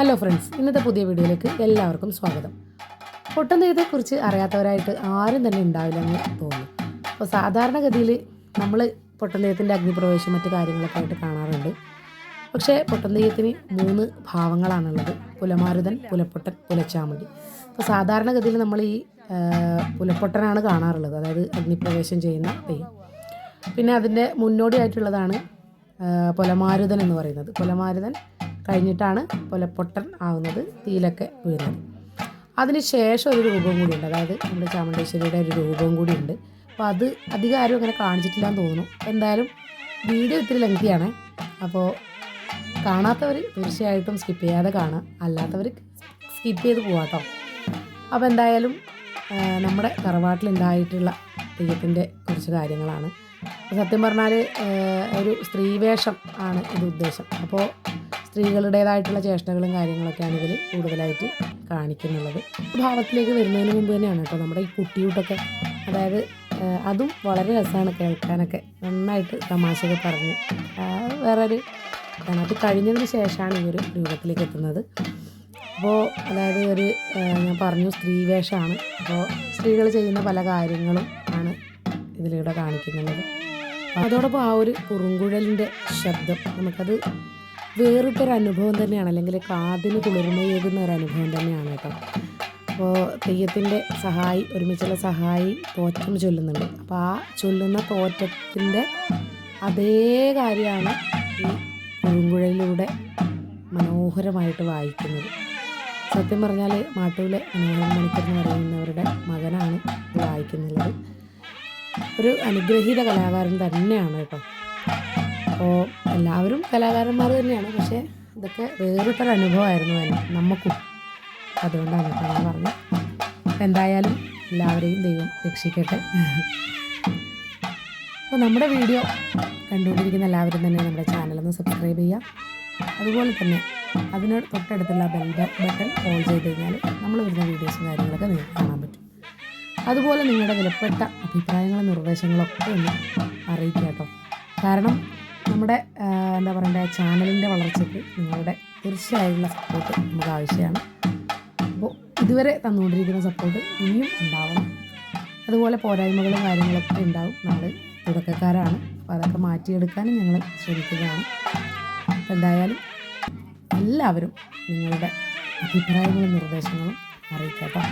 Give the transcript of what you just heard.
Hello friends, ഇന്നത്തെ പുതിയ വീഡിയോയിലേക്ക് എല്ലാവർക്കും സ്വാഗതം. പൊട്ടൻതെയ്യത്തെക്കുറിച്ച് അറിയാത്തവരായിട്ട് ആരും തന്നെ ഉണ്ടാവില്ലെന്ന് തോന്നുന്നു. അപ്പോൾ സാധാരണഗതിയിൽ നമ്മൾ പൊട്ടൻതെയ്യത്തിൻ്റെ അഗ്നിപ്രവേശം മറ്റു കാര്യങ്ങളൊക്കെ ആയിട്ട് കാണാറുണ്ട്. പക്ഷേ പൊട്ടൻതെയ്യത്തിന് 3 ഭാവങ്ങളാണുള്ളത്: പുലമാരുതൻ, പുലപ്പൊട്ടൻ, പുലച്ചാമുണ്ടി. അപ്പോൾ സാധാരണഗതിയിൽ നമ്മൾ ഈ പുലപ്പൊട്ടനാണ് കാണാറുള്ളത്, അതായത് അഗ്നിപ്രവേശം ചെയ്യുന്ന തെയ്യം. പിന്നെ അതിൻ്റെ മുന്നോടിയായിട്ടുള്ളതാണ് പുലമാരുതൻ എന്ന് പറയുന്നത്. പുലമാരുതൻ കഴിഞ്ഞിട്ടാണ് പുലപ്പൊട്ടൻ ആവുന്നത്, തീയിലൊക്കെ വീഴുന്നത്. അതിന് ശേഷം ഒരു രൂപം കൂടിയുണ്ട്, അതായത് നമ്മുടെ ചാമുണ്ടേശ്വരിയുടെ ഒരു രൂപം കൂടിയുണ്ട്. അപ്പോൾ അത് അധികം ആരും അങ്ങനെ കാണിച്ചിട്ടില്ല എന്ന് തോന്നുന്നു. എന്തായാലും വീഡിയോ ഇത്തിരി ലെങ്തിയാണ്, അപ്പോൾ കാണാത്തവർ തീർച്ചയായിട്ടും സ്കിപ്പ് ചെയ്യാതെ കാണാം, അല്ലാത്തവർ സ്കിപ്പ് ചെയ്ത് പോവാട്ടോ. അപ്പോൾ എന്തായാലും നമ്മുടെ തറവാട്ടിലുണ്ടായിട്ടുള്ള തെയ്യത്തിൻ്റെ കുറച്ച് കാര്യങ്ങളാണ്. സത്യം പറഞ്ഞാൽ ഒരു സ്ത്രീവേഷം ആണ് ഇത് ഉദ്ദേശം. അപ്പോൾ സ്ത്രീകളുടേതായിട്ടുള്ള ചേഷ്ടകളും കാര്യങ്ങളൊക്കെയാണ് ഇതിൽ കൂടുതലായിട്ട് കാണിക്കുന്നുള്ളത്. ഭാവത്തിലേക്ക് വരുന്നതിന് മുമ്പ് തന്നെയാണ് കേട്ടോ നമ്മുടെ ഈ കുട്ടിയൂട്ടൊക്കെ. അതായത് അതും വളരെ രസമാണ് കേൾക്കാനൊക്കെ, നന്നായിട്ട് തമാശയൊക്കെ പറഞ്ഞ് വേറൊരു അത് കഴിഞ്ഞതിന് ശേഷമാണ് ഈ ഒരു രൂപത്തിലേക്ക് എത്തുന്നത്. അപ്പോൾ അതായത് ഞാൻ പറഞ്ഞു സ്ത്രീവേഷമാണ്. അപ്പോൾ സ്ത്രീകൾ ചെയ്യുന്ന പല കാര്യങ്ങളും ആണ് ഇതിലൂടെ കാണിക്കുന്നുള്ളത്. അതോടൊപ്പം ആ ഒരു കുറുങ്കുഴലിൻ്റെ ശബ്ദം നമുക്കത് വേറിട്ടൊരു അനുഭവം തന്നെയാണ്, അല്ലെങ്കിൽ കാതിന് കുളിർമയേകുന്ന ഒരു അനുഭവം തന്നെയാണ് കേട്ടോ. അപ്പോൾ തെയ്യത്തിൻ്റെ സഹായി, ഒരുമിച്ചുള്ള സഹായി തോറ്റം ചൊല്ലുന്നുണ്ട്. അപ്പോൾ ആ ചൊല്ലുന്ന തോറ്റത്തിൻ്റെ അതേ കാര്യമാണ് ഈ കുറുങ്കുഴലിലൂടെ മനോഹരമായിട്ട് വായിക്കുന്നത്. സത്യം പറഞ്ഞാൽ മാട്ടൂലെ മനോഹരൻ മണിക്കർ എന്ന് പറയുന്നവരുടെ മകനാണ് വായിക്കുന്നുള്ളത്. ഒരു അനുഗ്രഹീത കലാകാരൻ തന്നെയാണ് കേട്ടോ. അപ്പോൾ എല്ലാവരും കലാകാരന്മാർ തന്നെയാണ്, പക്ഷേ ഇതൊക്കെ വേറിട്ടൊരു അനുഭവമായിരുന്നു നമുക്കും. അതുകൊണ്ടാണ് കേട്ടോ ഞാൻ പറഞ്ഞത്. എന്തായാലും എല്ലാവരെയും ദൈവം രക്ഷിക്കട്ടെ. അപ്പോൾ നമ്മുടെ വീഡിയോ കണ്ടുകൊണ്ടിരിക്കുന്ന എല്ലാവരും തന്നെ നമ്മുടെ ചാനലൊന്ന് സബ്സ്ക്രൈബ് ചെയ്യുക. അതുപോലെ തന്നെ അതിനോട് തൊട്ടടുത്തുള്ള ബട്ടൺ ഓൺ ചെയ്ത് കഴിഞ്ഞാൽ നമ്മൾ വരുന്ന വീഡിയോസും കാര്യങ്ങളൊക്കെ നിങ്ങൾക്ക് കാണാൻ പറ്റും. അതുപോലെ നിങ്ങളുടെ വിലപ്പെട്ട അഭിപ്രായങ്ങളും നിർദ്ദേശങ്ങളൊക്കെ ഒന്ന് അറിയിക്കുക കേട്ടോ. കാരണം നമ്മുടെ എന്താ പറയണ്ടേ, ചാനലിൻ്റെ വളർച്ചയ്ക്ക് നിങ്ങളുടെ തീർച്ചയായിട്ടുള്ള സപ്പോർട്ട് നമുക്ക് ആവശ്യമാണ്. അപ്പോൾ ഇതുവരെ തന്നുകൊണ്ടിരിക്കുന്ന സപ്പോർട്ട് ഇനിയും ഉണ്ടാവണം. അതുപോലെ പോരായ്മകളും കാര്യങ്ങളൊക്കെ ഉണ്ടാവും, നമ്മൾ തുടക്കക്കാരാണ്. അപ്പോൾ അതൊക്കെ മാറ്റിയെടുക്കാനും ഞങ്ങൾ ശ്രമിക്കുകയാണ്. എന്തായാലും എല്ലാവരും നിങ്ങളുടെ അഭിപ്രായങ്ങളും നിർദ്ദേശങ്ങളും അറിയിക്കാം കേട്ടോ.